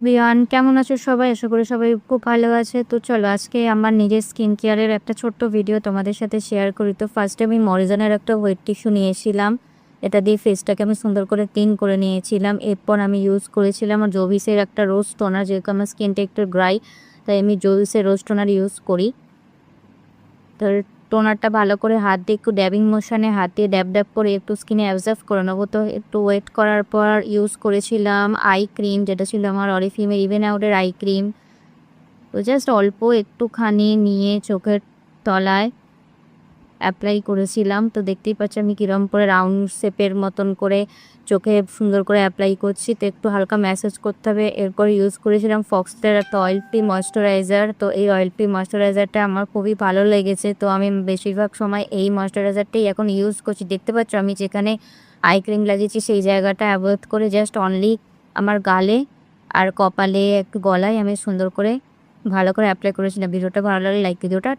Everyone, কেমন আছো সবাই? আশা করি সবাই খুব ভালো আছে। তো চলো আজকে আমার নিজের স্কিন কেয়ারের একটা ছোট্ট ভিডিও তোমাদের সাথে শেয়ার করি। তো ফার্স্টে আমি মরিজনের একটা ওয়েট টিস্যু নিয়েছিলাম। এটা দিয়ে ফেসটাকে আমি সুন্দর করে ক্লিন করে নিয়েছিলাম। এরপর আমি ইউজ করেছিলাম জোভিসের একটা রোজ টোনার, যেহেতু আমার স্কিনটা একটু ড্রাই, তাই আমি জোভিসের রোজ টোনার ইউজ করি। তো টোনারটা ভালো করে হাত দিয়ে একটু ড্যাবিং মোশনে হাত দিয়ে ড্যাব ড্যাব করে একটু স্কিনে অ্যাবজর্ব করে নেবো। তো একটু ওয়েট করার পর ইউজ করেছিলাম আই ক্রিম, যেটা ছিল আমার অরিফ্লেমের ইভেন আউটের আই ক্রিম। তো জাস্ট অল্প একটুখানি নিয়ে চোখের তলায় অ্যাপ্লাই করেছিলাম। তো দেখতেই পাচ্ছি আমি কীরকম করে রাউন্ড শেপের মতন করে চোখে সুন্দর করে অ্যাপ্লাই করছি। তো একটু হালকা ম্যাসাজ করতে হবে। এরপর ইউজ করেছিলাম ফক্সটের একটা অয়েল ফ্রি ময়েশ্চারাইজার। তো এই অয়েল ফ্রি ময়েশ্চারাইজারটা আমার খুবই ভালো লেগেছে। তো আমি বেশিরভাগ সময় এই ময়েশ্চারাইজারটাই এখন ইউজ করছি। দেখতে পাচ্ছ আমি যেখানে আই ক্রিম লাগিয়েছি সেই জায়গাটা অ্যাভয়েড করে জাস্ট অনলি আমার গালে আর কপালে একটু গলায় আমি সুন্দর করে ভালো করে অ্যাপ্লাই করেছিলাম। ভিডিওটা ভালো লাগলে লাইক ভিডিওটা।